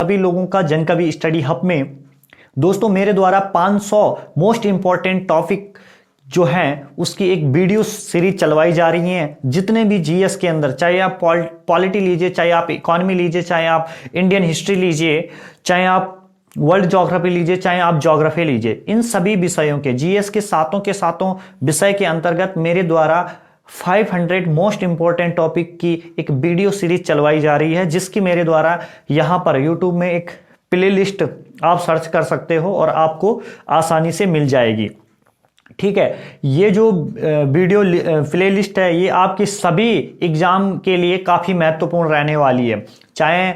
सभी लोगों का जनकवि स्टडी हब में दोस्तों मेरे द्वारा 500 मोस्ट इंपॉर्टेंट टॉपिक जो हैं उसकी एक वीडियो सीरीज चलवाई जा रही है। जितने भी जीएस के अंदर, चाहे आप पॉलिटी लीजिए, चाहे आप इकोनॉमी लीजिए, चाहे आप इंडियन हिस्ट्री लीजिए, चाहे आप वर्ल्ड ज्योग्राफी लीजिए, चाहे आप ज्योग्राफी लीजिए, इन सभी विषयों के जीएस के सातों विषय के अंतर्गत मेरे द्वारा 500 मोस्ट इंपॉर्टेंट टॉपिक की एक वीडियो सीरीज चलवाई जा रही है, जिसकी मेरे द्वारा यहां पर यूट्यूब में एक प्ले लिस्ट आप सर्च कर सकते हो और आपको आसानी से मिल जाएगी। ठीक है, ये जो वीडियो प्ले लिस्ट है ये आपकी सभी एग्जाम के लिए काफ़ी महत्वपूर्ण रहने वाली है। चाहे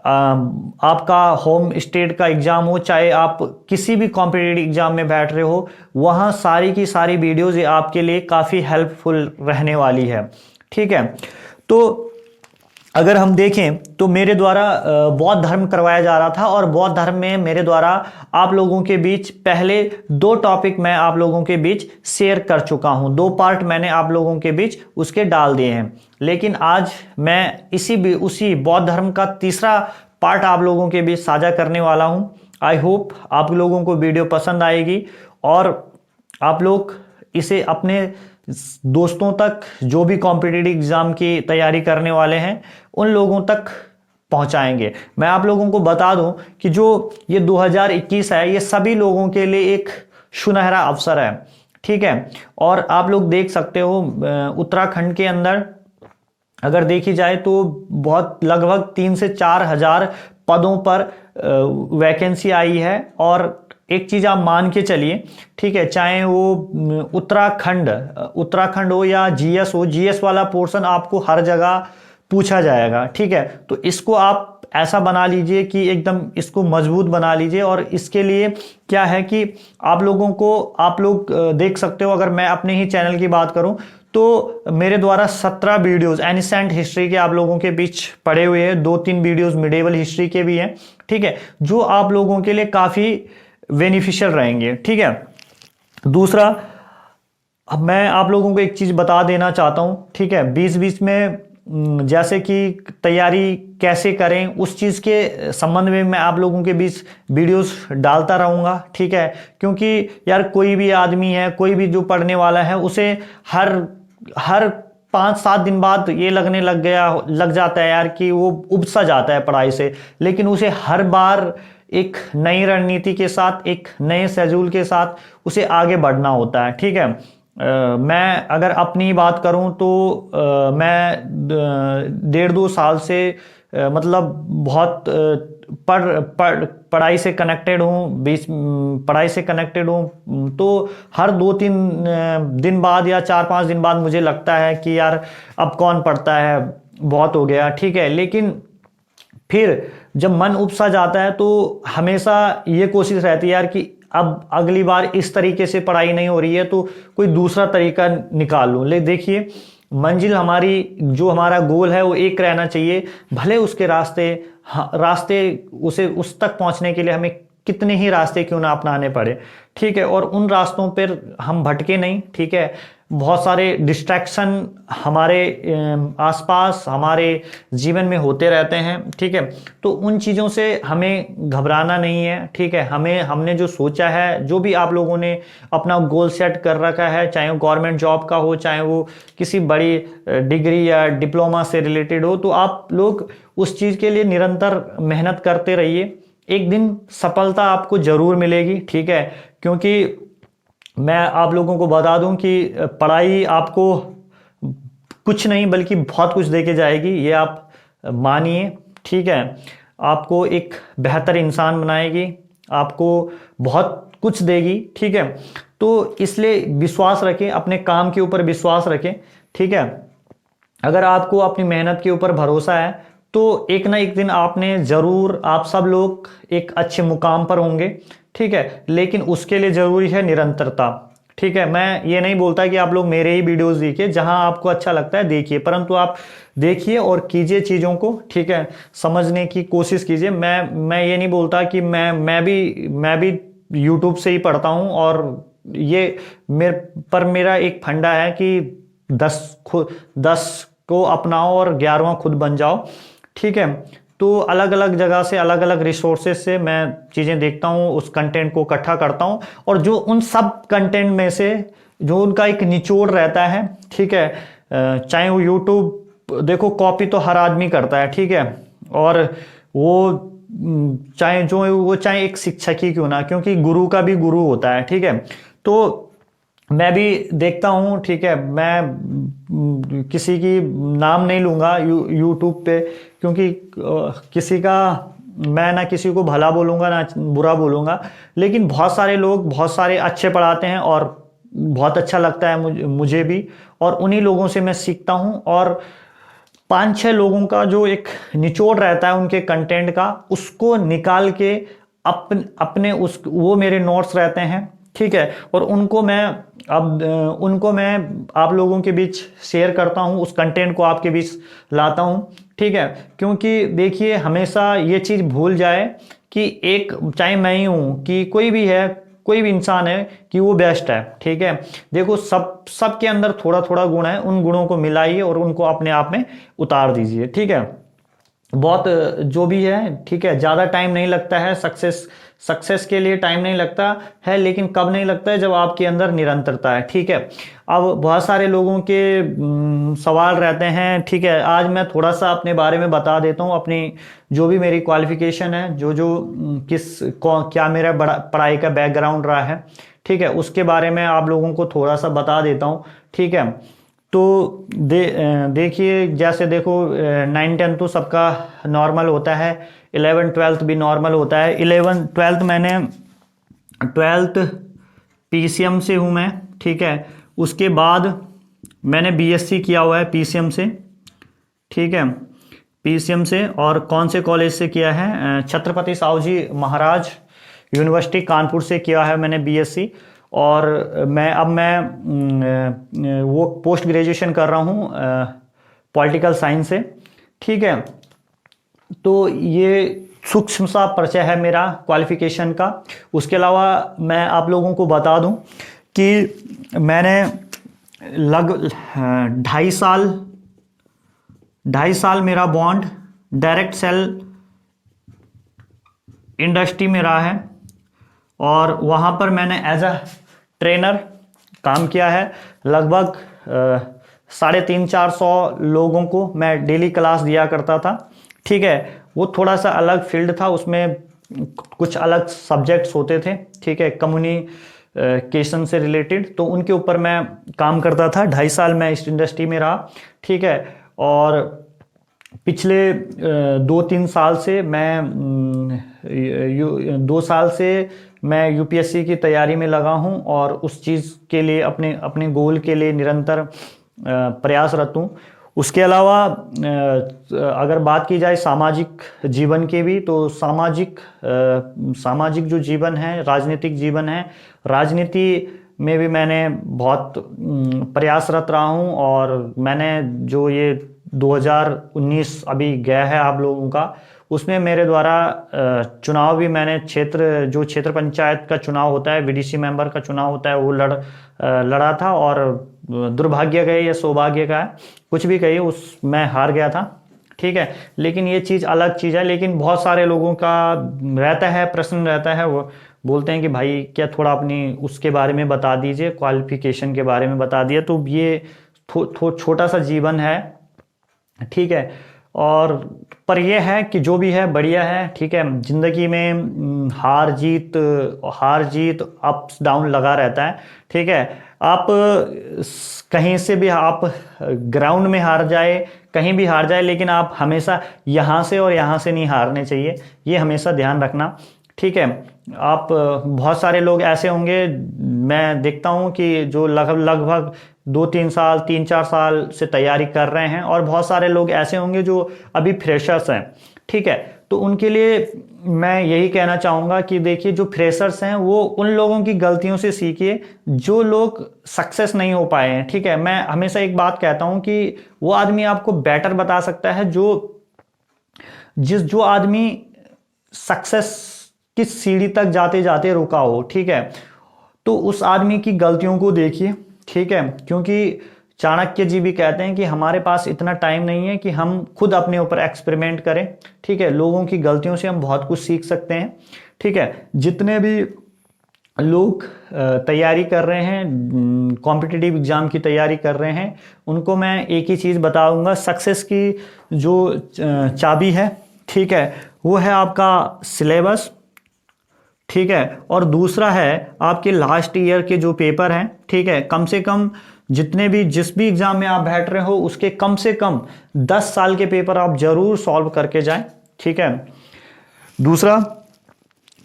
आपका होम स्टेट का एग्जाम हो, चाहे आप किसी भी कॉम्पिटिटिव एग्जाम में बैठ रहे हो, वहाँ सारी की सारी वीडियोज़ ये आपके लिए काफ़ी हेल्पफुल रहने वाली है। ठीक है, तो अगर हम देखें तो मेरे द्वारा बौद्ध धर्म करवाया जा रहा था और बौद्ध धर्म में मेरे द्वारा आप लोगों के बीच पहले 2 टॉपिक मैं आप लोगों के बीच शेयर कर चुका हूं, 2 पार्ट मैंने आप लोगों के बीच उसके डाल दिए हैं। लेकिन आज मैं उसी बौद्ध धर्म का तीसरा पार्ट आप लोगों के बीच साझा करने वाला हूं। आई होप आप लोगों को वीडियो पसंद आएगी और आप लोग इसे अपने दोस्तों तक, जो भी कॉम्पिटिटिव एग्जाम की तैयारी करने वाले हैं, उन लोगों तक पहुंचाएंगे। मैं आप लोगों को बता दूं कि जो ये 2021 है ये सभी लोगों के लिए एक सुनहरा अवसर है। ठीक है, और आप लोग देख सकते हो उत्तराखंड के अंदर अगर देखी जाए तो बहुत लगभग 3 से 4 हजार पदों पर वैकेंसी आई है। और एक चीज आप मान के चलिए, ठीक है, चाहे वो उत्तराखंड हो या जीएस हो, जीएस वाला पोर्शन आपको हर जगह पूछा जाएगा। ठीक है, तो इसको आप ऐसा बना लीजिए कि एकदम इसको मजबूत बना लीजिए। और इसके लिए क्या है कि आप लोग देख सकते हो, अगर मैं अपने ही चैनल की बात करूं तो मेरे द्वारा 17 वीडियोस एनिसेंट हिस्ट्री के आप लोगों के बीच पड़े हुए हैं, 2-3 वीडियोस मिडेवल हिस्ट्री के भी हैं। ठीक है, जो आप लोगों के लिए काफी बेनिफिशियल रहेंगे। ठीक है, दूसरा अब मैं आप लोगों को एक चीज बता देना चाहता हूं। ठीक है, बीच में जैसे कि तैयारी कैसे करें उस चीज के संबंध में मैं आप लोगों के बीच वीडियोस डालता रहूंगा। ठीक है, क्योंकि यार कोई भी आदमी है, कोई भी जो पढ़ने वाला है, उसे हर 5-7 दिन बाद ये लग जाता है यार कि वो उबसा जाता है पढ़ाई से। लेकिन उसे हर बार एक नई रणनीति के साथ, एक नए शेड्यूल के साथ उसे आगे बढ़ना होता है। ठीक है, मैं अगर अपनी बात करूं तो मैं 1.5-2 साल से मतलब बहुत पढ़ाई से कनेक्टेड हूं। तो हर 2-3 दिन बाद या 4-5 दिन बाद मुझे लगता है कि यार अब कौन पढ़ता है, बहुत हो गया। ठीक है, लेकिन फिर जब मन उपसा जाता है तो हमेशा ये कोशिश रहती है यार कि अब अगली बार इस तरीके से पढ़ाई नहीं हो रही है तो कोई दूसरा तरीका निकाल लूं। ले देखिए, मंजिल हमारा गोल है वो एक रहना चाहिए, भले उसके रास्ते उसे उस तक पहुंचने के लिए हमें कितने ही रास्ते क्यों ना अपनाने पड़े। ठीक है, और उन रास्तों पर हम भटके नहीं। ठीक है, बहुत सारे डिस्ट्रैक्शन हमारे आसपास हमारे जीवन में होते रहते हैं। ठीक है, तो उन चीज़ों से हमें घबराना नहीं है। ठीक है, हमने जो सोचा है, जो भी आप लोगों ने अपना गोल सेट कर रखा है, चाहे वो गवर्नमेंट जॉब का हो, चाहे वो किसी बड़ी डिग्री या डिप्लोमा से रिलेटेड हो, तो आप लोग उस चीज़ के लिए निरंतर मेहनत करते रहिए। एक दिन सफलता आपको जरूर मिलेगी। ठीक है, क्योंकि मैं आप लोगों को बता दूं कि पढ़ाई आपको कुछ नहीं बल्कि बहुत कुछ देके जाएगी, ये आप मानिए। ठीक है, आपको एक बेहतर इंसान बनाएगी, आपको बहुत कुछ देगी। ठीक है, तो इसलिए विश्वास रखें, अपने काम के ऊपर विश्वास रखें। ठीक है, अगर आपको अपनी मेहनत के ऊपर भरोसा है तो एक ना एक दिन आप सब लोग एक अच्छे मुकाम पर होंगे। ठीक है, लेकिन उसके लिए जरूरी है निरंतरता। ठीक है, मैं ये नहीं बोलता कि आप लोग मेरे ही वीडियोस देखिए, जहां आपको अच्छा लगता है देखिए, परंतु आप देखिए और कीजिए चीजों को। ठीक है, समझने की कोशिश कीजिए। मैं ये नहीं बोलता कि मैं भी यूट्यूब से ही पढ़ता हूं और ये मेरा एक फंडा है कि 10 को अपनाओ और 11वां खुद बन जाओ। ठीक है, तो अलग अलग जगह से, अलग अलग रिसोर्सेज से मैं चीज़ें देखता हूँ, उस कंटेंट को इकट्ठा करता हूँ, और जो उन सब कंटेंट में से जो उनका एक निचोड़ रहता है, ठीक है, चाहे वो यूट्यूब, देखो कॉपी तो हर आदमी करता है, ठीक है, और वो चाहे एक शिक्षक ही क्यों ना, क्योंकि गुरु का भी गुरु होता है, ठीक है। तो मैं भी देखता हूँ, ठीक है, मैं किसी की नाम नहीं लूँगा यूट्यूब पे, क्योंकि किसी का, मैं ना किसी को भला बोलूँगा ना बुरा बोलूँगा, लेकिन बहुत सारे लोग बहुत सारे अच्छे पढ़ाते हैं और बहुत अच्छा लगता है मुझे भी, और उन्हीं लोगों से मैं सीखता हूँ। और 5-6 लोगों का जो एक निचोड़ रहता है उनके कंटेंट का, उसको निकाल के अपने उस, वो मेरे नोट्स रहते हैं, ठीक है, और उनको मैं आप लोगों के बीच शेयर करता हूँ, उस कंटेंट को आपके बीच लाता हूँ, ठीक है। क्योंकि देखिए, हमेशा ये चीज़ भूल जाए कि एक, चाहे मैं ही हूँ कि कोई भी है, कोई भी इंसान है, कि वो बेस्ट है, ठीक है। देखो, सबके अंदर थोड़ा थोड़ा गुण है, उन गुणों को मिलाइए और उनको अपने आप में उतार दीजिए, ठीक है। बहुत जो भी है, ठीक है, ज़्यादा टाइम नहीं लगता है, सक्सेस के लिए टाइम नहीं लगता है, लेकिन कब नहीं लगता है, जब आपके अंदर निरंतरता है, ठीक है। अब बहुत सारे लोगों के सवाल रहते हैं, ठीक है, आज मैं थोड़ा सा अपने बारे में बता देता हूँ, अपनी जो भी मेरी क्वालिफिकेशन है, क्या मेरा पढ़ाई का बैकग्राउंड रहा है, ठीक है, उसके बारे में आप लोगों को थोड़ा सा बता देता हूँ, ठीक है। तो देखिए, जैसे देखो, 9-10 तो सबका नॉर्मल होता है, 11-12 भी नॉर्मल होता है। 11-12 मैंने 12th PCM से हूँ मैं, ठीक है। उसके बाद मैंने BSc किया हुआ है PCM से, ठीक है, PCM से। और कौन से कॉलेज से किया है? छत्रपति साहू जी महाराज यूनिवर्सिटी कानपुर से किया है मैंने BSc। और मैं वो पोस्ट ग्रेजुएशन कर रहा हूँ पॉलिटिकल साइंस से, ठीक है। तो ये सूक्ष्म सा परिचय है मेरा क्वालिफिकेशन का। उसके अलावा मैं आप लोगों को बता दूं कि मैंने लगभग 2.5 साल मेरा बॉन्ड डायरेक्ट सेल इंडस्ट्री में रहा है, और वहाँ पर मैंने एज अ ट्रेनर काम किया है। लगभग 350-400 लोगों को मैं डेली क्लास दिया करता था, ठीक है। वो थोड़ा सा अलग फील्ड था, उसमें कुछ अलग सब्जेक्ट्स होते थे, ठीक है, कम्युनिकेशन से रिलेटेड, तो उनके ऊपर मैं काम करता था। 2.5 साल मैं इस इंडस्ट्री में रहा, ठीक है। और पिछले 2-3 साल से मैं 2 साल से मैं UPSC की तैयारी में लगा हूं, और उस चीज़ के लिए अपने गोल के लिए निरंतर प्रयासरत हूँ। उसके अलावा अगर बात की जाए सामाजिक जीवन के भी, तो सामाजिक जो जीवन है, राजनीतिक जीवन है, राजनीति में भी मैंने बहुत प्रयासरत रहा हूँ। और मैंने जो ये 2019 अभी गया है आप लोगों का, उसमें मेरे द्वारा चुनाव भी मैंने क्षेत्र पंचायत का चुनाव होता है, VDC मेंबर का चुनाव होता है, वो लड़ा था। और दुर्भाग्य कहे या सौभाग्य का है, कुछ भी कहिए, मैं हार गया था, ठीक है। लेकिन ये चीज़ अलग चीज़ है। लेकिन बहुत सारे लोगों का रहता है, प्रश्न रहता है, वो बोलते हैं कि भाई क्या थोड़ा अपनी उसके बारे में बता दीजिए, क्वालिफिकेशन के बारे में बता दिए। तो ये छोटा सा जीवन है, ठीक है। और पर यह है कि जो भी है बढ़िया है, ठीक है। जिंदगी में हार जीत अप्स डाउन लगा रहता है, ठीक है। आप कहीं से भी, आप ग्राउंड में हार जाए, कहीं भी हार जाए, लेकिन आप हमेशा यहाँ से और यहाँ से नहीं हारने चाहिए, ये हमेशा ध्यान रखना, ठीक है। आप बहुत सारे लोग ऐसे होंगे, मैं देखता हूँ कि जो लगभग 2-3 साल 3-4 साल से तैयारी कर रहे हैं, और बहुत सारे लोग ऐसे होंगे जो अभी फ्रेशर्स हैं, ठीक है। तो उनके लिए मैं यही कहना चाहूँगा कि देखिए, जो फ्रेशर्स हैं वो उन लोगों की गलतियों से सीखिए जो लोग सक्सेस नहीं हो पाए हैं, ठीक है। मैं हमेशा एक बात कहता हूँ कि वो आदमी आपको बेटर बता सकता है जो आदमी सक्सेस की सीढ़ी तक जाते जाते रुका हो, ठीक है। तो उस आदमी की गलतियों को देखिए, ठीक है। क्योंकि चाणक्य जी भी कहते हैं कि हमारे पास इतना टाइम नहीं है कि हम खुद अपने ऊपर एक्सपेरिमेंट करें, ठीक है, लोगों की गलतियों से हम बहुत कुछ सीख सकते हैं। ठीक है, जितने भी लोग तैयारी कर रहे हैं, कॉम्पिटिटिव एग्जाम की तैयारी कर रहे हैं, उनको मैं एक ही चीज़ बताऊंगा, सक्सेस की जो चाबी है, ठीक है, वो है आपका सिलेबस। ठीक है, और दूसरा है आपके लास्ट ईयर के जो पेपर हैं, ठीक है, कम से कम जितने भी जिस भी एग्जाम में आप बैठ रहे हो उसके कम से कम 10 साल के पेपर आप जरूर सॉल्व करके जाएं। ठीक है, दूसरा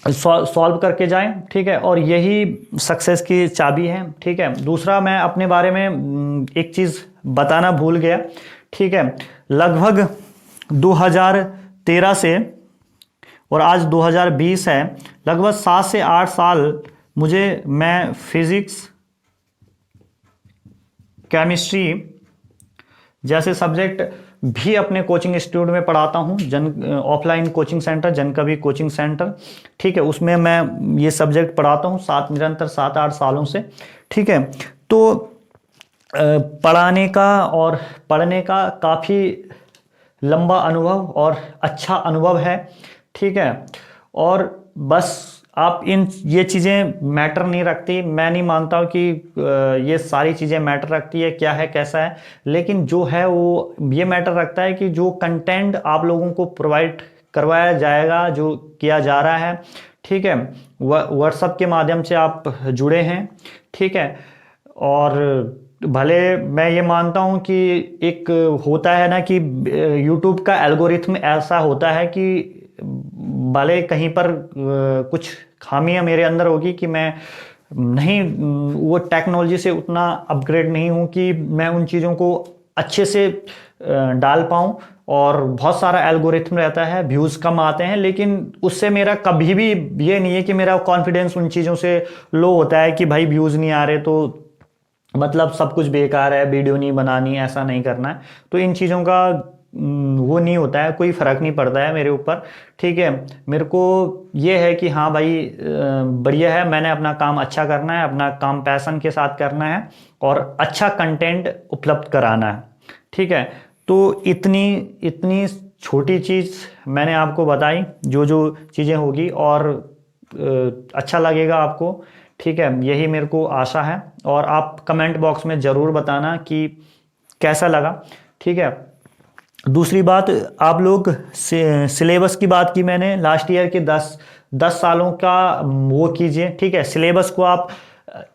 सॉल्व करके जाएं। ठीक है, और यही सक्सेस की चाबी है। ठीक है, दूसरा मैं अपने बारे में एक चीज़ बताना भूल गया। ठीक है, लगभग 2013 से और आज 2020 है, लगभग 7 से 8 साल मैं फिजिक्स, केमिस्ट्री जैसे सब्जेक्ट भी अपने कोचिंग इंस्टीट्यूट में पढ़ाता हूँ, offline coaching centre, Jankavi coaching centre. ठीक है, उसमें मैं ये सब्जेक्ट पढ़ाता हूँ निरंतर 7-8 सालों से। ठीक है, तो पढ़ाने का और पढ़ने का काफ़ी लंबा अनुभव और अच्छा अनुभव है। ठीक है, और बस आप ये चीज़ें मैटर नहीं रखती, मैं नहीं मानता हूँ कि ये सारी चीज़ें मैटर रखती है, क्या है कैसा है, लेकिन जो है वो ये मैटर रखता है कि जो कंटेंट आप लोगों को प्रोवाइड करवाया जाएगा, जो किया जा रहा है। ठीक है, व्हाट्सएप के माध्यम से आप जुड़े हैं। ठीक है, और भले मैं ये मानता हूँ कि एक होता है ना कि यूट्यूब का एल्गोरिथम ऐसा होता है कि भले कहीं पर कुछ खामियां मेरे अंदर होगी कि मैं नहीं वो टेक्नोलॉजी से उतना अपग्रेड नहीं हूं कि मैं उन चीज़ों को अच्छे से डाल पाऊं, और बहुत सारा एल्गोरिथम रहता है, व्यूज़ कम आते हैं, लेकिन उससे मेरा कभी भी ये नहीं है कि मेरा कॉन्फिडेंस उन चीज़ों से लो होता है कि भाई व्यूज़ नहीं आ रहे तो मतलब सब कुछ बेकार है, वीडियो नहीं बनानी, ऐसा नहीं करना है। तो इन चीज़ों का वो नहीं होता है, कोई फ़र्क नहीं पड़ता है मेरे ऊपर। ठीक है, मेरे को ये है कि हाँ भाई बढ़िया है, मैंने अपना काम अच्छा करना है, अपना काम पैशन के साथ करना है और अच्छा कंटेंट उपलब्ध कराना है। ठीक है, तो इतनी छोटी चीज़ मैंने आपको बताई, जो जो चीज़ें होगी, और अच्छा लगेगा आपको। ठीक है, यही मेरे को आशा है, और आप कमेंट बॉक्स में ज़रूर बताना कि कैसा लगा। ठीक है, दूसरी बात, आप लोग सिलेबस की बात की मैंने, लास्ट ईयर के 10 सालों का वो कीजिए। ठीक है, सिलेबस को आप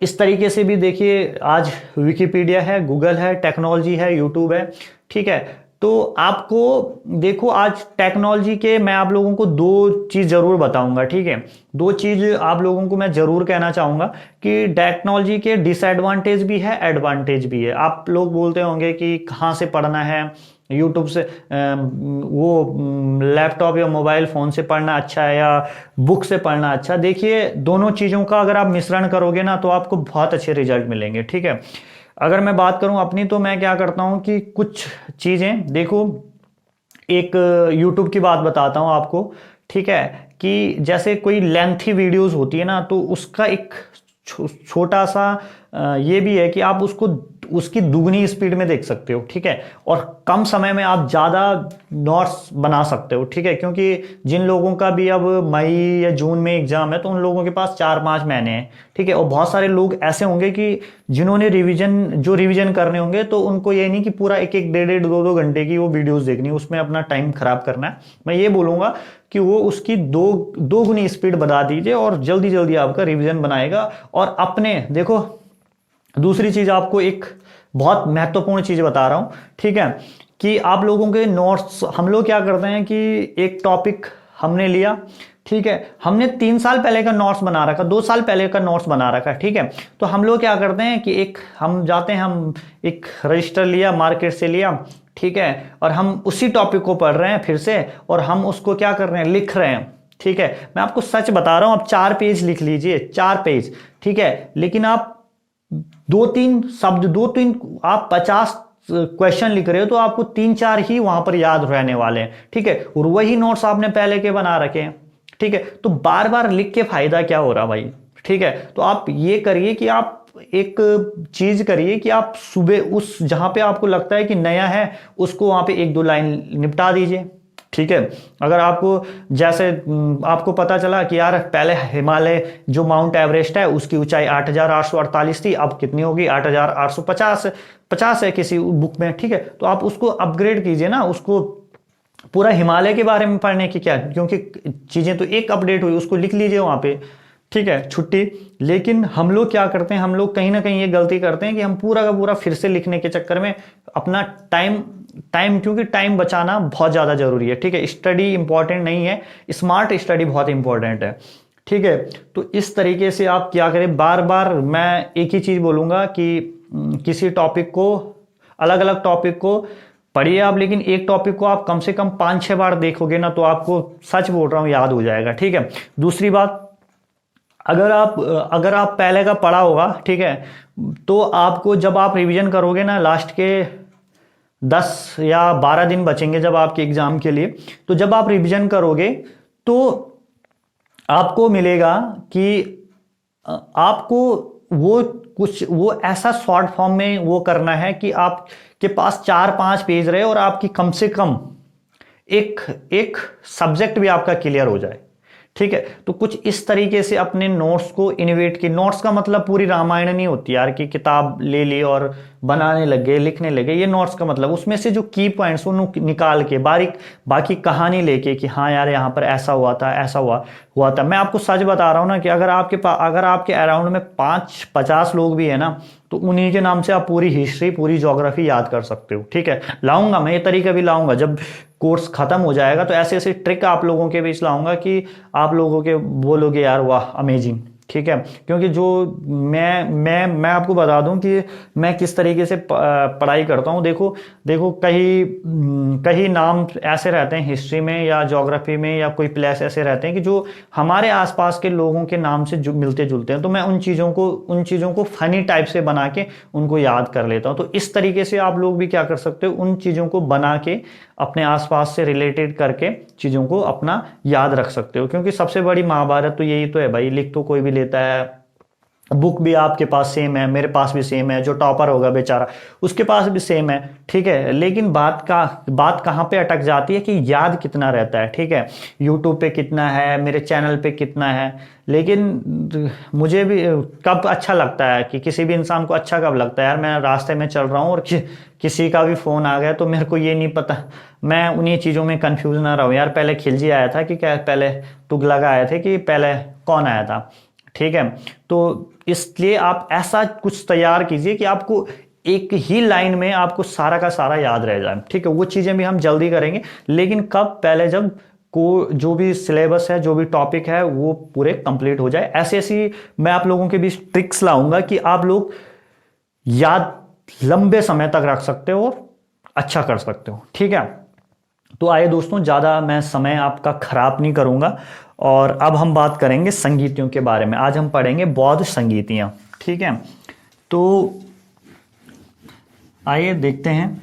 इस तरीके से भी देखिए, आज विकिपीडिया है, गूगल है, टेक्नोलॉजी है, यूट्यूब है। ठीक है, तो आपको देखो, आज टेक्नोलॉजी के मैं आप लोगों को 2 चीज़ ज़रूर बताऊंगा। ठीक है, 2 चीज़ आप लोगों को मैं ज़रूर कहना चाहूँगा कि टेक्नोलॉजी के डिसएडवांटेज भी है, एडवांटेज भी है। आप लोग बोलते होंगे कि कहाँ से पढ़ना है, यूट्यूब से, वो लैपटॉप या मोबाइल फ़ोन से पढ़ना अच्छा है या बुक से पढ़ना अच्छा। देखिए, दोनों चीज़ों का अगर आप मिश्रण करोगे ना तो आपको बहुत अच्छे रिजल्ट मिलेंगे। ठीक है, अगर मैं बात करूं अपनी, तो मैं क्या करता हूं कि कुछ चीज़ें देखो, एक यूट्यूब की बात बताता हूं आपको। ठीक है, कि जैसे कोई लेंथी वीडियोस होती है ना, तो उसका एक छोटा सा ये भी है कि आप उसकी दुगनी स्पीड में देख सकते हो। ठीक है, और कम समय में आप ज़्यादा नोट्स बना सकते हो। ठीक है, क्योंकि जिन लोगों का भी अब मई या जून में एग्जाम है, तो उन लोगों के पास 4-5 महीने हैं। ठीक है, और बहुत सारे लोग ऐसे होंगे कि जिन्होंने रिवीजन करने होंगे, तो उनको ये नहीं कि पूरा 1-1, 1.5-1.5, 2-2 घंटे की वो वीडियोज़ देखनी, उसमें अपना टाइम खराब करना है। मैं ये बोलूँगा कि वो उसकी दो गुनी स्पीड बढ़ा दीजिए और जल्दी जल्दी आपका रिवीजन बनाएगा। और अपने देखो, दूसरी चीज आपको एक बहुत महत्वपूर्ण चीज बता रहा हूं। ठीक है, कि आप लोगों के नोट्स, हम लोग क्या करते हैं कि एक टॉपिक हमने लिया, ठीक है, हमने 3 साल पहले का नोट्स बना रखा, 2 साल पहले का नोट्स बना रखा। ठीक है, तो हम लोग क्या करते हैं कि हम जाते हैं, हम एक रजिस्टर लिया, मार्केट से लिया, ठीक है, और हम उसी टॉपिक को पढ़ रहे हैं फिर से, और हम उसको क्या कर रहे हैं, लिख रहे हैं। ठीक है, मैं आपको सच बता रहा हूं, आप 4 पेज लिख लीजिए, 4 पेज। ठीक है, लेकिन आप 2-3 शब्द, 2-3, आप 50 क्वेश्चन लिख रहे हो तो आपको 3-4 ही वहां पर याद रहने वाले हैं। ठीक है, और वही नोट्स आपने पहले के बना रखे हैं। ठीक है, तो बार बार लिख के फायदा क्या हो रहा भाई। ठीक है, तो आप ये करिए कि आप एक चीज करिए कि आप सुबह उस जहां पे आपको लगता है कि नया है, उसको वहां पे 1-2 लाइन निपटा दीजिए। ठीक है। अगर आपको जैसे आपको पता चला कि यार पहले हिमालय जो माउंट एवरेस्ट है उसकी ऊंचाई 8,848 थी, अब कितनी होगी 8,850 है किसी बुक में, ठीक है। तो आप उसको अपग्रेड कीजिए ना, उसको पूरा हिमालय के बारे में पढ़ने की क्या, क्योंकि चीजें तो एक अपडेट हुई उसको लिख लीजिए वहां पे, ठीक है, छुट्टी। लेकिन हम लोग क्या करते हैं, हम लोग कहीं ना कहीं ये गलती करते हैं कि हम पूरा का पूरा फिर से लिखने के चक्कर में अपना क्योंकि टाइम बचाना बहुत ज्यादा जरूरी है, ठीक है। स्टडी इंपॉर्टेंट नहीं है, स्मार्ट स्टडी बहुत इंपॉर्टेंट है, ठीक है। तो इस तरीके से आप क्या करें, बार बार मैं एक ही चीज बोलूंगा कि किसी टॉपिक को, अलग अलग टॉपिक को पढ़िए आप, लेकिन एक टॉपिक को आप कम से कम 5-6 बार देखोगे ना, तो आपको सच बोल रहा हूं याद हो जाएगा, ठीक है। दूसरी बात, अगर आप पहले का पढ़ा होगा, ठीक है, तो आपको जब आप रिवीजन करोगे ना, लास्ट के 10 या 12 दिन बचेंगे जब आपके एग्जाम के लिए, तो जब आप रिवीजन करोगे तो आपको मिलेगा कि आपको वो ऐसा शॉर्ट फॉर्म में वो करना है कि आपके पास 4-5 पेज रहे और आपकी कम से कम एक सब्जेक्ट भी आपका क्लियर हो जाए, ठीक है। तो कुछ इस तरीके से अपने नोट्स को इनोवेट की, नोट्स का मतलब पूरी रामायण नहीं होती यार कि किताब ले ली और बनाने लगे लिखने लगे, ये नोट्स का मतलब उसमें से जो की पॉइंट्स वो निकाल के बाकी कहानी लेके कि हाँ यार यहाँ पर ऐसा हुआ था, ऐसा हुआ था। मैं आपको सच बता रहा हूँ ना कि अगर आपके अराउंड में 5-50 लोग भी है ना, तो उन्हीं के नाम से आप पूरी हिस्ट्री, पूरी ज्योग्राफी याद कर सकते हो, ठीक है। लाऊंगा मैं ये तरीका भी लाऊंगा, जब कोर्स खत्म हो जाएगा तो ऐसे ऐसे ट्रिक आप लोगों के बीच लाऊंगा कि आप लोगों के बोलोगे यार वाह अमेजिंग, ठीक है। क्योंकि जो मैं आपको बता दूं कि मैं किस तरीके से पढ़ाई करता हूं। देखो कई नाम ऐसे रहते हैं हिस्ट्री में या ज्योग्राफी में, या कोई प्लेस ऐसे रहते हैं कि जो हमारे आसपास के लोगों के नाम से जो मिलते जुलते हैं, तो मैं उन चीज़ों को फनी टाइप से बना के उनको याद कर लेता हूं। तो इस तरीके से आप लोग भी क्या कर सकते हो, उन चीज़ों को बना के अपने आसपास से रिलेटेड करके चीज़ों को अपना याद रख सकते हो। क्योंकि सबसे बड़ी महाभारत तो यही तो है भाई, लिख तो कोई भी लेता है, बुक भी आपके पास सेम है, मेरे पास भी सेम है, जो टॉपर होगा बेचारा उसके पास भी सेम है, ठीक है। लेकिन बात कहाँ पे अटक जाती है कि याद कितना रहता है, ठीक है। यूट्यूब पे कितना है, मेरे चैनल पे कितना है, लेकिन मुझे भी कब अच्छा लगता है कि किसी भी इंसान को अच्छा कब लगता है यार, मैं रास्ते में चल रहा हूँ और किसी का भी फोन आ गया तो मेरे को ये नहीं पता, मैं उन्हीं चीज़ों में कंफ्यूज ना रहूँ यार, पहले खिलजी आया था कि क्या, पहले तुगलक आए थे कि पहले कौन आया था, ठीक है। तो इसलिए आप ऐसा कुछ तैयार कीजिए कि आपको एक ही लाइन में आपको सारा का सारा याद रह जाए, ठीक है। वो चीजें भी हम जल्दी करेंगे, लेकिन कब, पहले जब को जो भी सिलेबस है, जो भी टॉपिक है वो पूरे कंप्लीट हो जाए। ऐसी मैं आप लोगों के बीच ट्रिक्स लाऊंगा कि आप लोग याद लंबे समय तक रख सकते हो और अच्छा कर सकते हो, ठीक है। तो आइए दोस्तों, ज़्यादा मैं समय आपका खराब नहीं करूंगा, और अब हम बात करेंगे संगीतियों के बारे में। आज हम पढ़ेंगे बौद्ध संगीतियाँ, ठीक है। तो आइए देखते हैं।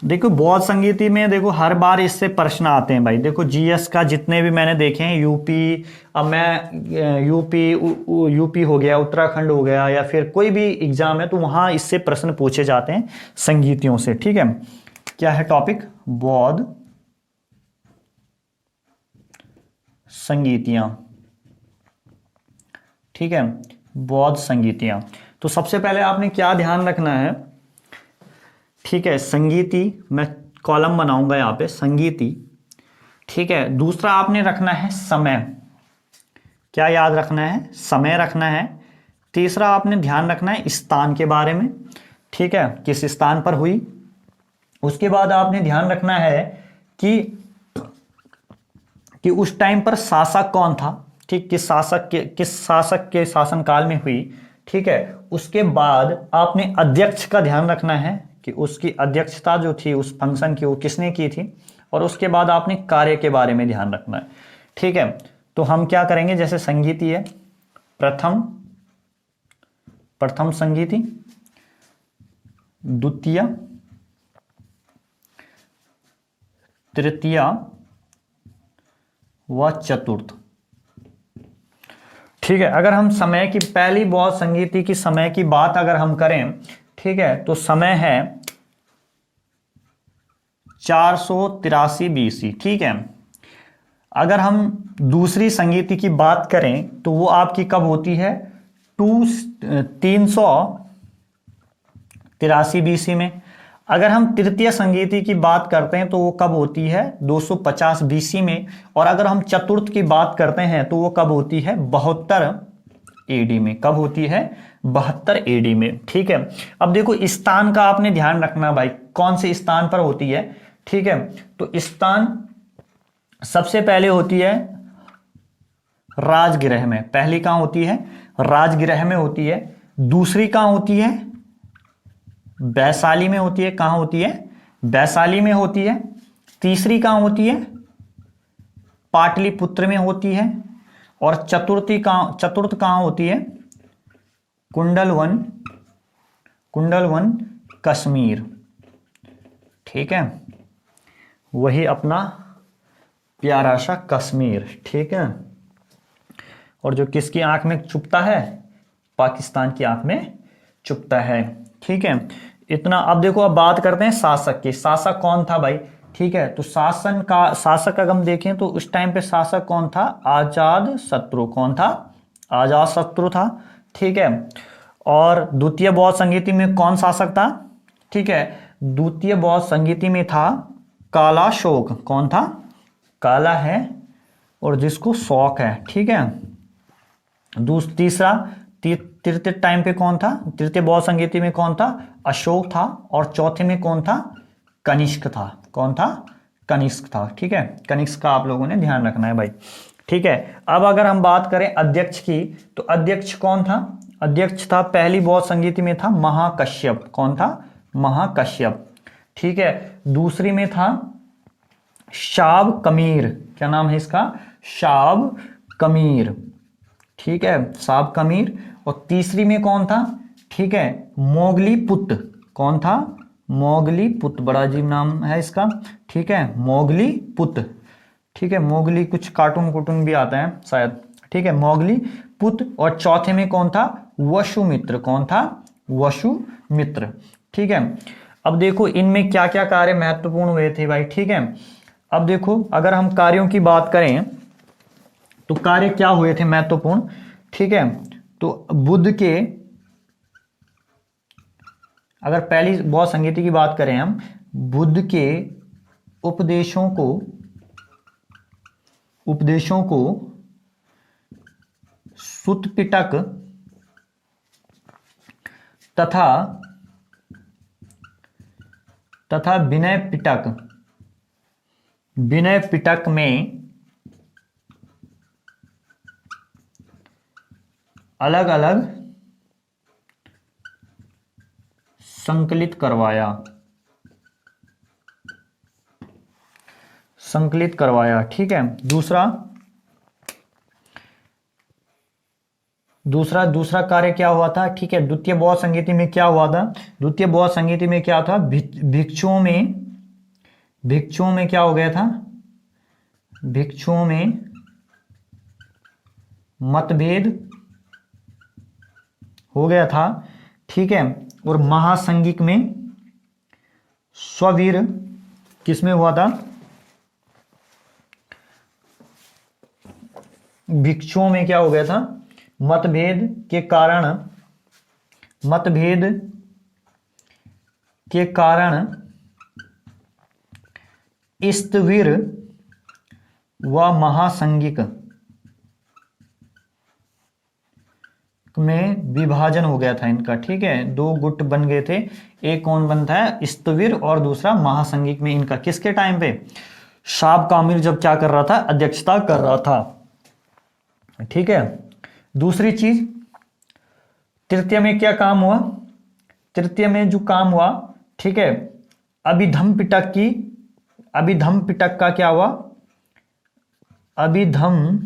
देखो बौद्ध संगीति में देखो हर बार इससे प्रश्न आते हैं भाई। देखो जीएस का जितने भी मैंने देखे हैं, यूपी, अब मैं यूपी हो गया, उत्तराखंड हो गया, या फिर कोई भी एग्जाम है तो वहाँ इससे प्रश्न पूछे जाते हैं संगीतियों से, ठीक है। क्या है टॉपिक? बौद्ध संगीतियां, ठीक है, बौद्ध संगीतियां। तो सबसे पहले आपने क्या ध्यान रखना है, ठीक है, संगीति, मैं कॉलम बनाऊंगा यहां पे संगीति, ठीक है। दूसरा आपने रखना है समय, क्या याद रखना है? समय रखना है। तीसरा आपने ध्यान रखना है स्थान के बारे में, ठीक है, किस स्थान पर हुई। उसके बाद आपने ध्यान रखना है कि उस टाइम पर शासक कौन था, ठीक, किस शासक के शासनकाल में हुई, ठीक है। उसके बाद आपने अध्यक्ष का ध्यान रखना है कि उसकी अध्यक्षता जो थी उस फंक्शन की वो किसने की थी। और उसके बाद आपने कार्य के बारे में ध्यान रखना है, ठीक है। तो हम क्या करेंगे, जैसे संगीति है, प्रथम संगीति, द्वितीय, तृतीय व चतुर्थ, ठीक है। अगर हम समय की, पहली बौद्ध संगीति की समय की बात अगर हम करें, ठीक है, तो समय है 483 BC। ठीक है, अगर हम दूसरी संगीति की बात करें तो वो आपकी कब होती है? 383 BC में। अगर हम तृतीय संगीति की बात करते हैं तो वो कब होती है? 250 BC में। और अगर हम चतुर्थ की बात करते हैं तो वो कब होती है? 72 AD में। कब होती है? 72 AD में। ठीक है, अब देखो स्थान का आपने ध्यान रखना भाई, कौन से स्थान पर होती है। ठीक है, तो स्थान सबसे पहले होती है राजगृह में। पहली कहां होती है? राजगृह में होती है। दूसरी कहां होती है? वैशाली में होती है। कहां होती है? वैशाली में होती है। तीसरी कहां होती है? पाटलिपुत्र में होती है। और चतुर्थ कहां होती है? कुंडलवन कश्मीर। ठीक है, वही अपना प्यारा सा कश्मीर। ठीक है, और जो किसकी आंख में चुभता है? पाकिस्तान की आंख में चुभता है। ठीक है, इतना। अब देखो, अब बात करते हैं शासक की। शासक कौन था भाई? ठीक है, तो शासक अगर हम देखें तो उस टाइम पे शासक कौन था? अजात शत्रु। कौन था? अजात शत्रु था। ठीक है, और द्वितीय बौद्ध संगीति में कौन शासक था? ठीक है, द्वितीय बौद्ध संगीति में था कालाशोक। कौन था? काला है और जिसको शौक है। ठीक है, तीसरा तृतीय टाइम पे कौन था? तृतीय बौद्ध संगीति में कौन था? अशोक था। और चौथे में कौन था? कनिष्क था। कौन था? कनिष्क था। ठीक है, कनिष्क का आप लोगों ने ध्यान रखना है भाई। ठीक है, अब अगर हम बात करें अध्यक्ष की, तो अध्यक्ष कौन था? अध्यक्ष था पहली बौद्ध संगीति में था महाकश्यप। कौन था? महाकश्यप। ठीक है, दूसरी में था शाब कमीर। क्या नाम है इसका? शाब कमीर। ठीक है, शाब कमीर। और तीसरी में कौन था? ठीक है, मोगली पुत। कौन था? मोगली पुत। बड़ा अजीब नाम है इसका। ठीक है, मोगली पुत। ठीक है, मोगली कुछ कार्टून भी आता है शायद। ठीक है, मोगली पुत। और चौथे में कौन था? वसुमित्र। कौन था? वसुमित्र। ठीक है, अब देखो इनमें क्या क्या कार्य महत्वपूर्ण हुए थे भाई। ठीक है, अब देखो अगर हम कार्यों की बात करें तो कार्य क्या हुए थे महत्वपूर्ण। ठीक है, तो बुद्ध के, अगर पहली बौद्ध संगीति की बात करें हम, बुद्ध के उपदेशों को सुत्त पिटक तथा विनय पिटक में अलग अलग संकलित करवाया। ठीक है, दूसरा कार्य क्या हुआ था? ठीक है, द्वितीय बौद्ध संगीति में क्या हुआ था? द्वितीय बौद्ध संगीति में क्या था? भिक्षुओं में क्या हो गया था? भिक्षुओं में मतभेद हो गया था। ठीक है, और महासंगिक में स्ववीर किसमें हुआ था? भिक्षुओं में क्या हो गया था? मतभेद के कारण स्थविर व महासंगिक में विभाजन हो गया था इनका। ठीक है, दो गुट बन गए थे। एक कौन बनता है? स्थविर, और दूसरा महासंगिक में इनका। किसके टाइम पे? शाब कामिर जब क्या कर रहा था? अध्यक्षता कर रहा था। ठीक है, दूसरी चीज, तृतीय में क्या काम हुआ? तृतीय में जो काम हुआ, ठीक है, अभिधम पिटक का क्या हुआ? अभिधम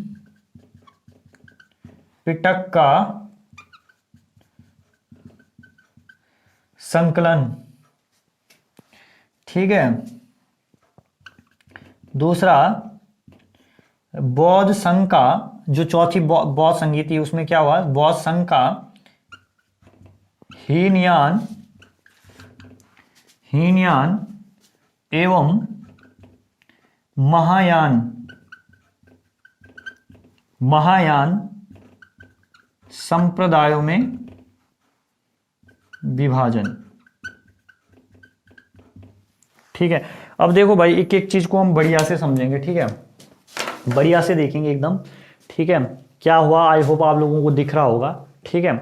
पिटक का संकलन। ठीक है, दूसरा बौद्ध संघ का, जो चौथी बौद्ध संगीति उसमें क्या हुआ? बौद्ध संघ का हीनयान एवं महायान संप्रदायों में विभाजन। ठीक है, अब देखो भाई एक एक चीज को हम बढ़िया से समझेंगे। ठीक है, बढ़िया से देखेंगे एकदम। ठीक है, क्या हुआ, आई होप आप लोगों को दिख रहा होगा। ठीक है,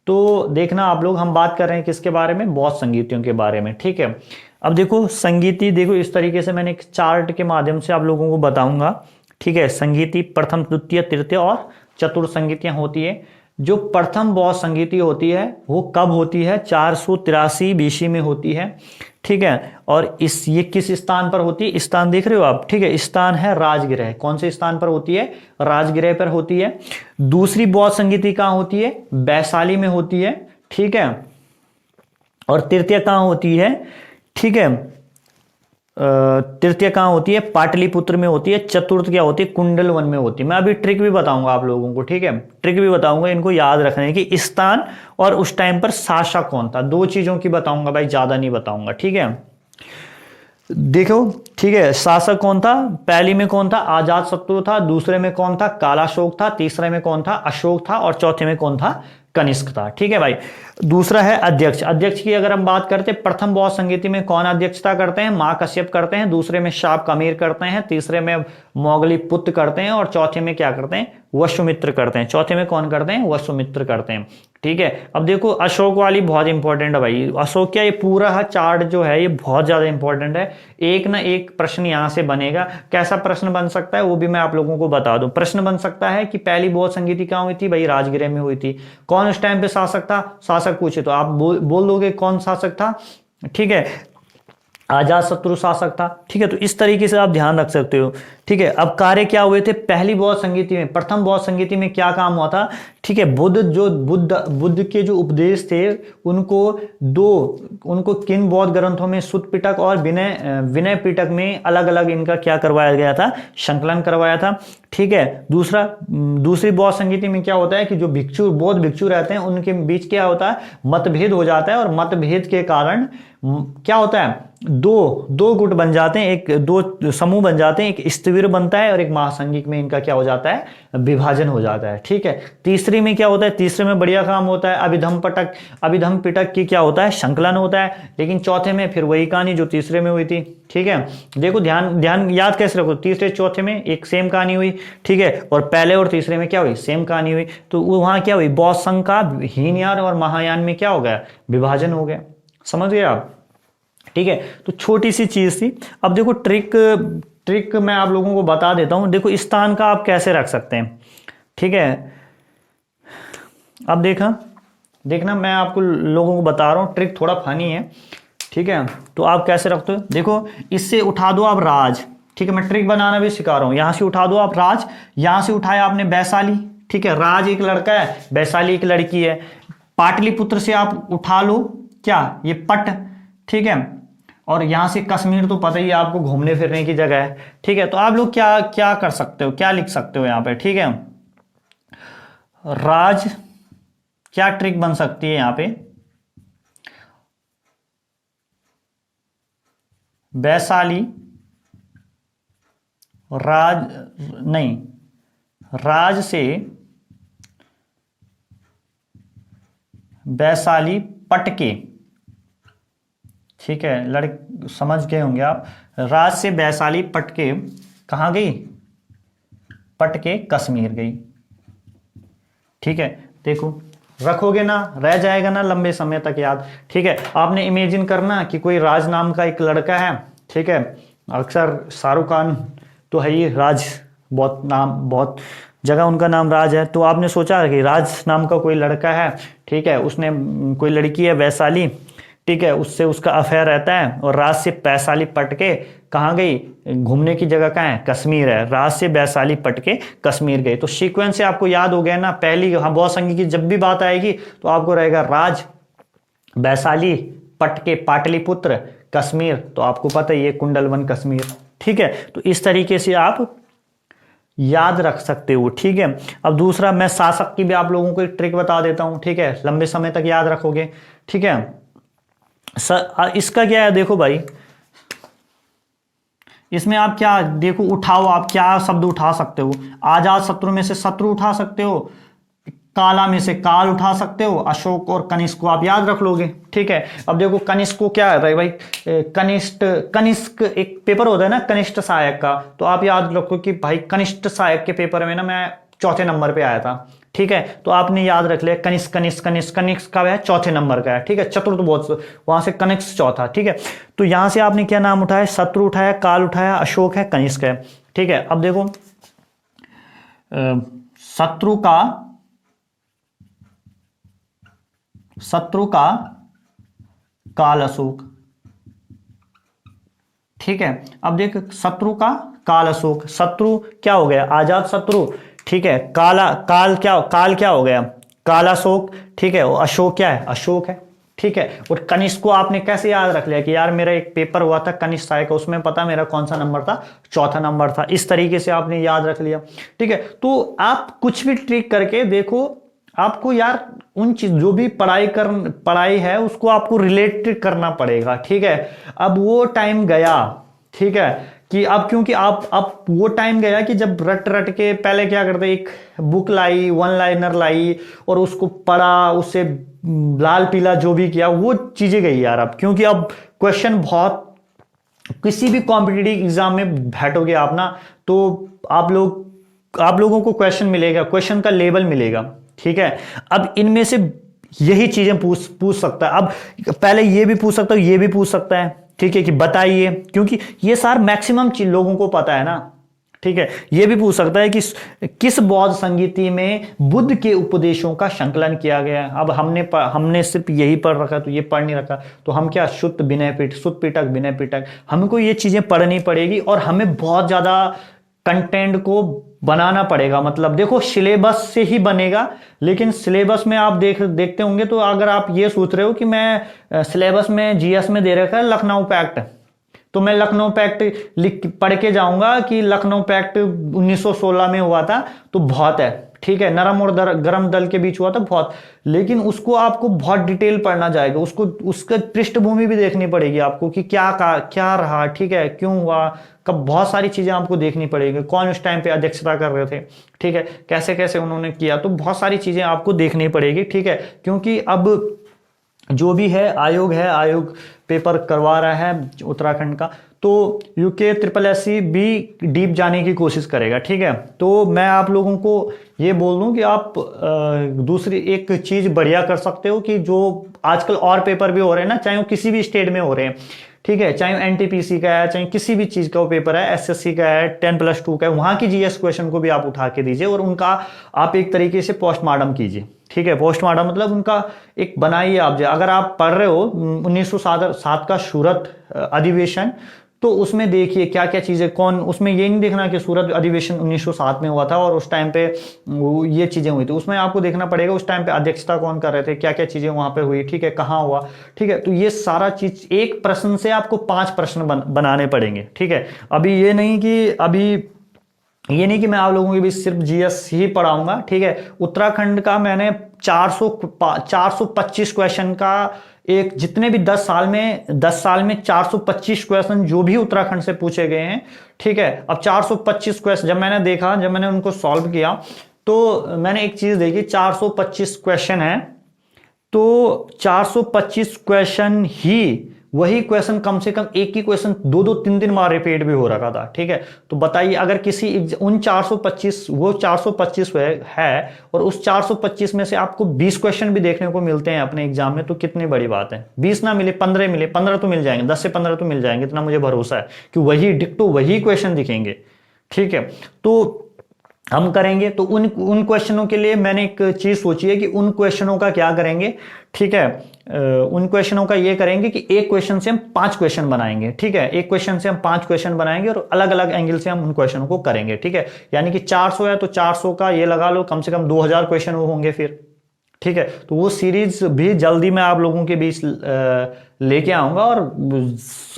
तो देखना आप लोग, हम बात कर रहे हैं किसके बारे में, बौद्ध संगीतियों के बारे में। ठीक है, अब देखो संगीति, देखो इस तरीके से मैंने एक चार्ट के माध्यम से आप लोगों को बताऊंगा। ठीक है, संगीति प्रथम, द्वितीय, तृतीय और चतुर्थ संगीतियां होती है। जो प्रथम बौद्ध संगीति होती है वो कब होती है, 483 बीसी में होती है। ठीक है, और ये किस स्थान पर होती है, स्थान देख रहे हो आप। ठीक है, स्थान है राजगृह। कौन से स्थान पर होती है, राजगृह पर होती है। दूसरी बौद्ध संगीति कहां होती है, वैशाली में होती है। ठीक है, और तृतीय कहां होती है, ठीक है, तृतीय कहां होती है, पाटलिपुत्र में होती है। चतुर्थ क्या होती है, कुंडलवन में होती है। मैं अभी ट्रिक भी बताऊंगा आप लोगों को। ठीक है, ट्रिक भी बताऊंगा, इनको याद रखने की, स्थान और उस टाइम पर शासक कौन था, दो चीजों की बताऊंगा भाई, ज्यादा नहीं बताऊंगा। ठीक है, देखो। ठीक है, शासक कौन था, पहली में कौन था, अजात शत्रु था। दूसरे में कौन था, कालाशोक था। तीसरे में कौन था, अशोक था। और चौथे में कौन था, कनिष्क था। ठीक है भाई, दूसरा है अध्यक्ष। अध्यक्ष की अगर हम बात करते, प्रथम बौद्ध संगीति में कौन अध्यक्षता करते हैं, मां कश्यप करते हैं। दूसरे में शाप कमीर करते हैं। तीसरे में मोगली पुत्र करते हैं। और चौथे में क्या करते हैं, वसुमित्र करते हैं। चौथे में कौन करते हैं, वसुमित्र करते हैं। ठीक है, अब देखो अशोक वाली बहुत इंपॉर्टेंट है भाई। अशोक क्या, ये पूरा चार्ट जो है ये बहुत ज्यादा इंपॉर्टेंट है। एक ना एक प्रश्न यहां से बनेगा। कैसा प्रश्न बन सकता है वो भी मैं आप लोगों को बता दूं। प्रश्न बन सकता है कि पहली बौद्ध संगीति कहां हुई थी, भाई राजगृह में हुई थी। कौन उस टाइम पे शासक था, शासक पूछे तो आप बोल दोगे कौन शासक था। ठीक है, अजात शत्रु शासक था। ठीक है, तो इस तरीके से आप ध्यान रख सकते हो। ठीक है, अब कार्य क्या हुए थे पहली बौद्ध संगीति में, प्रथम बौद्ध संगीति में क्या काम हुआ था। ठीक है, बुद्ध के जो उपदेश थे उनको किन बौद्ध ग्रंथों में, सुत्त पिटक और विनय पिटक में अलग अलग इनका क्या करवाया गया था, संकलन करवाया था। ठीक है, दूसरी बौद्ध संगीति में क्या होता है कि जो बौद्ध भिक्षु रहते हैं उनके बीच क्या होता है, मतभेद हो जाता है। और मतभेद के कारण क्या होता है, दो गुट बन जाते हैं, दो समूह बन जाते हैं। एक स्थविर बनता है और एक महासंघिक में इनका क्या हो जाता है, विभाजन हो जाता है। ठीक है, तीसरी में क्या होता है, तीसरे में बढ़िया काम होता है, अभिधम पिटक की क्या होता है, संकलन होता है। लेकिन चौथे में फिर वही कहानी जो तीसरे में हुई थी। ठीक है, देखो ध्यान याद कैसे रखो, तीसरे चौथे में एक सेम कहानी हुई। ठीक है, और पहले और तीसरे में क्या हुई, सेम कहानी हुई। तो वहां क्या हुई, बौद्ध संघ का हीनयान और महायान में क्या हो गया, विभाजन हो गया। समझ गए आप। ठीक है, तो छोटी सी चीज थी। अब देखो ट्रिक मैं आप लोगों को बता देता हूं। देखो स्थान का आप कैसे रख सकते हैं। ठीक है, अब देखना मैं आपको लोगों को बता रहा हूं, ट्रिक थोड़ा फनी है। ठीक है, तो आप कैसे रखते हो, देखो इससे उठा दो आप राज। ठीक है, मैं ट्रिक बनाना भी सिखा रहा हूं। यहां से उठा दो आप राज, यहां से उठाया आपने वैशाली। ठीक है, राज एक लड़का है, वैशाली एक लड़की है। पाटलिपुत्र से आप उठा लो क्या, ये पट। ठीक है, और यहां से कश्मीर तो पता ही है आपको, घूमने फिरने की जगह है। ठीक है, तो आप लोग क्या क्या कर सकते हो, क्या लिख सकते हो यहां पे। ठीक है, राज, क्या ट्रिक बन सकती है यहां पे, वैशाली राज से वैशाली पटके। ठीक है, समझ गए होंगे आप। राज से वैशाली पटके कहां गई, पटके कश्मीर गई। ठीक है, देखो रखोगे ना, रह जाएगा ना लंबे समय तक याद। ठीक है, आपने इमेजिन करना कि कोई राज नाम का एक लड़का है। ठीक है, अक्सर शाहरुख खान तो है ही, राज बहुत जगह उनका नाम राज है। तो आपने सोचा कि राज नाम का कोई लड़का है। ठीक है, उसने कोई लड़की है वैशाली। ठीक है, उससे उसका अफेयर रहता है। और राज से वैशाली पटके कहाँ गई, घूमने की जगह कहाँ है, कश्मीर है। राज से वैशाली पटके कश्मीर गए। तो सीक्वेंस से आपको याद हो गया ना, पहली बौद्ध संघ की जब भी बात आएगी तो आपको रहेगा राज, वैशाली, पटके, पाटलिपुत्र, कश्मीर। तो आपको पता ही है कुंडलवन कश्मीर। ठीक है, तो इस तरीके से आप याद रख सकते हो। ठीक है, अब दूसरा मैं शासक की भी आप लोगों को एक ट्रिक बता देता हूं। ठीक है, लंबे समय तक याद रखोगे। ठीक है, इसका क्या है, देखो भाई इसमें आप क्या देखो, उठाओ, आप क्या शब्द उठा सकते हो? आजाद शत्रु में से शत्रु उठा सकते हो, काला में से काल उठा सकते हो, अशोक और कनिष्क को आप याद रख लोगे। ठीक है, अब देखो कनिष्क को क्या है भाई, कनिष्ठ, कनिष्क एक पेपर होता है ना कनिष्ठ सहायक का, तो आप याद रखो कि भाई कनिष्ठ सहायक के पेपर में ना मैं चौथे नंबर पे आया था। ठीक है, तो आपने याद रख लिया कनिष्क कनिष्क कनिष्क, कनिष्क का है चौथे नंबर का है। ठीक है, चतुर्थ बहुत, वहां से कनिष्क चौथा। ठीक है, तो यहां से आपने क्या नाम उठाया, शत्रु उठाया, काल उठाया, अशोक है, कनिष्क है। ठीक है, अब देखो शत्रु का काल अशोक। ठीक है, अब देख शत्रु का काल अशोक, शत्रु क्या हो गया, आजाद शत्रु। ठीक है, काल क्या हो गया, कालाशोक। ठीक है, और अशोक क्या है, अशोक है। ठीक है, और कनिष्क को आपने कैसे याद रख लिया कि यार मेरा एक पेपर हुआ था कनिष्क सहायक का, उसमें पता मेरा कौन सा नंबर था, चौथा नंबर था। इस तरीके से आपने याद रख लिया। ठीक है, तो आप कुछ भी ट्रिक करके देखो, आपको यार उन चीज जो भी पढ़ाई है उसको आपको रिलेट करना पड़ेगा। ठीक है, अब वो टाइम गया। ठीक है, कि अब क्योंकि आप अब वो टाइम गया कि जब रट रट के पहले क्या करते, एक बुक लाई, वन लाइनर लाई और उसको पढ़ा, उससे लाल पीला जो भी किया, वो चीजें गई यार अब। क्योंकि अब क्वेश्चन बहुत, किसी भी कॉम्पिटिटिव एग्जाम में बैठोगे आप ना, तो आप लोगों को क्वेश्चन मिलेगा, क्वेश्चन का लेवल मिलेगा। ठीक है, अब इनमें से यही चीजें पूछ सकता है। अब पहले ये भी पूछ सकता है, ये भी पूछ सकता है। ठीक है, कि बताइए, क्योंकि ये सार मैक्सिमम लोगों को पता है ना। ठीक है, ये भी पूछ सकता है कि किस बौद्ध संगीति में बुद्ध के उपदेशों का संकलन किया गया है। अब हमने सिर्फ यही पढ़ रखा, तो ये पढ़ नहीं रखा, तो हम क्या शुद्ध विनय पीठ, शुद्ध पिटक विनय पिटक, हमको ये चीजें पढ़नी पड़ेगी और हमें बहुत ज्यादा कंटेंट को बनाना पड़ेगा। मतलब देखो सिलेबस से ही बनेगा, लेकिन सिलेबस में आप देखते होंगे, तो अगर आप ये सोच रहे हो कि मैं सिलेबस में जीएस में दे रखा है लखनऊ पैक्ट, तो मैं लखनऊ पैक्ट पढ़ के जाऊंगा कि लखनऊ पैक्ट 1916 में हुआ था तो बहुत है। ठीक है, नरम और गरम दल के बीच हुआ था बहुत, लेकिन उसको आपको बहुत डिटेल पढ़ना जाएगा, उसका पृष्ठभूमि भी देखनी पड़ेगी आपको कि क्या रहा। ठीक है, क्यों हुआ, कब, बहुत सारी चीजें आपको देखनी पड़ेगी, कौन उस टाइम पे अध्यक्षता कर रहे थे। ठीक है, कैसे कैसे उन्होंने किया, तो बहुत सारी चीजें आपको देखनी पड़ेगी। ठीक है, क्योंकि अब जो भी है आयोग पेपर करवा रहा है उत्तराखंड का, तो यूके SSSC भी डीप जाने की कोशिश करेगा। ठीक है, तो मैं आप लोगों को ये बोल दूं कि आप दूसरी एक चीज बढ़िया कर सकते हो कि जो आजकल और पेपर भी हो रहे हैं ना, चाहे वो किसी भी स्टेट में हो रहे हैं। ठीक है, चाहे NTPC का है, चाहे किसी भी चीज का वो पेपर है, SSC का है, 10+2 का है, वहां की जीएस क्वेश्चन को भी आप उठा के दीजिए और उनका आप एक तरीके से पोस्टमार्टम कीजिए। ठीक है, पोस्टमार्टम मतलब उनका एक बनाइए आप। अगर आप पढ़ रहे हो 1907 का सूरत अधिवेशन, तो उसमें देखिए क्या क्या चीजें, कौन उसमें ये नहीं देखना कि सूरत अधिवेशन 1907 में हुआ था और उस टाइम पे ये चीजें हुई थी, उसमें आपको देखना पड़ेगा उस टाइम पे अध्यक्षता कौन कर रहे थे, क्या क्या चीजें वहां पे हुई। ठीक है, कहाँ हुआ। ठीक है, तो ये सारा चीज एक प्रश्न से आपको 5 प्रश्न बनाने पड़ेंगे। ठीक है, अभी ये नहीं कि मैं आप लोगों के बीच सिर्फ जीएस ही पढ़ाऊंगा। ठीक है, उत्तराखंड का मैंने 425 क्वेश्चन का एक, जितने भी 10 साल में 425 क्वेश्चन जो भी उत्तराखंड से पूछे गए हैं। ठीक है, अब 425 क्वेश्चन जब मैंने उनको सॉल्व किया, तो मैंने एक चीज देखी, 425 क्वेश्चन है, तो 425 क्वेश्चन ही, वही क्वेश्चन कम से कम एक ही क्वेश्चन 2-2 3-3 बार रिपीट भी हो रखा था। ठीक है, तो बताइए अगर किसी उन 425 है और उस 425 में से आपको 20 क्वेश्चन भी देखने को मिलते हैं अपने एग्जाम में, तो कितनी बड़ी बात है। 20 ना मिले, 15 मिले, 15 तो मिल जाएंगे, 10 से 15 तो मिल जाएंगे, इतना मुझे भरोसा है कि वही डिक्टो वही क्वेश्चन दिखेंगे। ठीक है, तो हम करेंगे, तो उन क्वेश्चनों के लिए मैंने एक चीज सोची है कि उन क्वेश्चनों का क्या करेंगे। ठीक है, उन क्वेश्चनों का ये करेंगे कि एक क्वेश्चन से हम 5 क्वेश्चन बनाएंगे। ठीक है, एक क्वेश्चन से हम 5 क्वेश्चन बनाएंगे और अलग अलग एंगल से हम उन क्वेश्चनों को करेंगे। ठीक है, यानी कि 400 है तो 400 का ये लगा लो, कम से कम 2000 क्वेश्चन वो होंगे फिर। ठीक है, तो वो सीरीज भी जल्दी मैं आप लोगों के बीच लेके आऊंगा और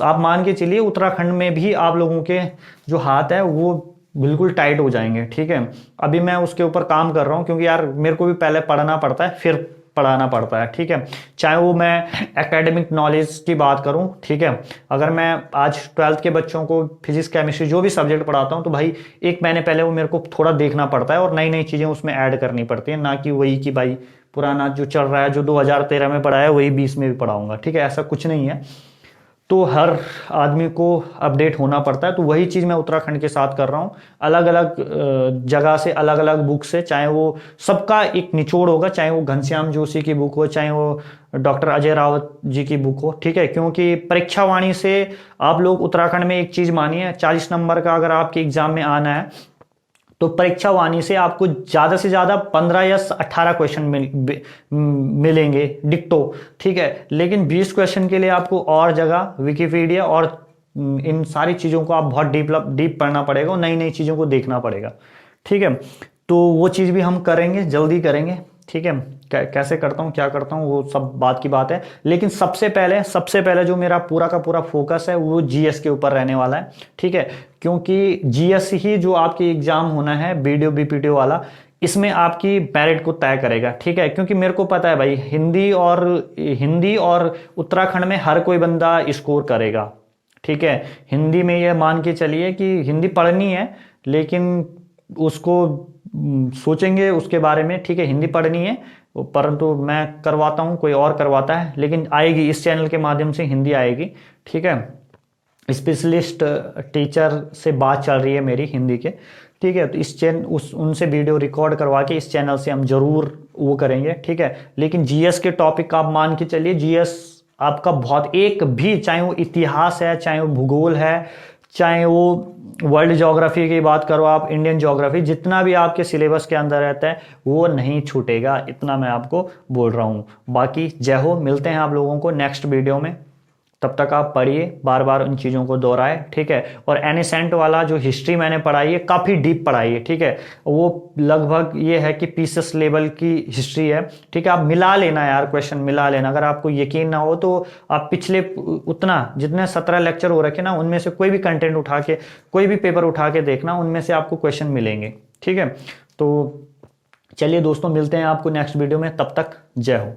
आप मान के चलिए उत्तराखंड में भी आप लोगों के जो हाथ है वो बिल्कुल टाइट हो जाएंगे। ठीक है, अभी मैं उसके ऊपर काम कर रहा हूं, क्योंकि यार मेरे को भी पहले पढ़ना पड़ता है, फिर पढ़ाना पड़ता है, ठीक है। चाहे वो मैं एकेडमिक नॉलेज की बात करूं, ठीक है, अगर मैं आज 12th के बच्चों को फिजिक्स केमिस्ट्री जो भी सब्जेक्ट पढ़ाता हूं तो भाई एक महीने पहले वो मेरे को थोड़ा देखना पड़ता है और नई नई चीज़ें उसमें ऐड करनी पड़ती है, ना कि वही कि भाई पुराना जो चल रहा है, जो 2013 में पढ़ाया वही 20 में भी पढ़ाऊंगा, ठीक है, ऐसा कुछ नहीं है। तो हर आदमी को अपडेट होना पड़ता है। तो वही चीज़ मैं उत्तराखंड के साथ कर रहा हूँ, अलग अलग जगह से, अलग अलग बुक से, चाहे वो सबका एक निचोड़ होगा, चाहे वो घनश्याम जोशी की बुक हो, चाहे वो डॉक्टर अजय रावत जी की बुक हो, ठीक है। क्योंकि परीक्षा वाणी से आप लोग उत्तराखंड में एक चीज़ मानिए, 40 नंबर का अगर आपके एग्जाम में आना है तो परीक्षा वाणी से आपको ज़्यादा से ज़्यादा 15 या 18 क्वेश्चन मिलेंगे डिक्टो, ठीक है। लेकिन 20 क्वेश्चन के लिए आपको और जगह विकिपीडिया और इन सारी चीज़ों को आप बहुत डीप पढ़ना पड़ेगा और नई नई चीज़ों को देखना पड़ेगा, ठीक है। तो वो चीज़ भी हम करेंगे, जल्दी करेंगे, ठीक है। कैसे करता हूँ, क्या करता हूँ, वो सब बात की बात है। लेकिन सबसे पहले जो मेरा पूरा का पूरा फोकस है वो जीएस के ऊपर रहने वाला है, ठीक है। क्योंकि जीएस ही जो आपकी एग्जाम होना है बीडीओ बीपीटीओ वाला, इसमें आपकी मेरिट को तय करेगा, ठीक है। क्योंकि मेरे को पता है भाई हिंदी और उत्तराखंड में हर कोई बंदा स्कोर करेगा, ठीक है। हिंदी में ये मान के चलिए कि हिंदी पढ़नी है, लेकिन उसको सोचेंगे उसके बारे में, ठीक है, हिंदी पढ़नी है, परंतु मैं करवाता हूँ, कोई और करवाता है, लेकिन आएगी इस चैनल के माध्यम से हिंदी आएगी, ठीक है। स्पेशलिस्ट टीचर से बात चल रही है मेरी हिंदी के, ठीक है। तो इस उनसे वीडियो रिकॉर्ड करवा के इस चैनल से हम जरूर वो करेंगे, ठीक है। लेकिन जीएस के टॉपिक का आप मान के चलिए, जीएस आपका बहुत, एक भी, चाहे वो इतिहास है, चाहे वो भूगोल है, चाहे वो वर्ल्ड ज्योग्राफी की बात करो आप, इंडियन ज्योग्राफी, जितना भी आपके सिलेबस के अंदर रहता है वो नहीं छूटेगा, इतना मैं आपको बोल रहा हूँ। बाकी जय हो, मिलते हैं आप लोगों को नेक्स्ट वीडियो में। तब तक आप पढ़िए, बार बार उन चीज़ों को दोहराए, ठीक है। और एनिसेंट वाला जो हिस्ट्री मैंने पढ़ाई है काफ़ी डीप पढ़ाई है, ठीक है। वो लगभग ये है कि पीसेस लेवल की हिस्ट्री है, ठीक है। आप मिला लेना यार, क्वेश्चन मिला लेना, अगर आपको यकीन ना हो तो आप पिछले जितने 17 लेक्चर हो रखे ना, उनमें से कोई भी कंटेंट उठा के, कोई भी पेपर उठा के देखना, उनमें से आपको क्वेश्चन मिलेंगे, ठीक है। तो चलिए दोस्तों, मिलते हैं आपको नेक्स्ट वीडियो में, तब तक जय हो।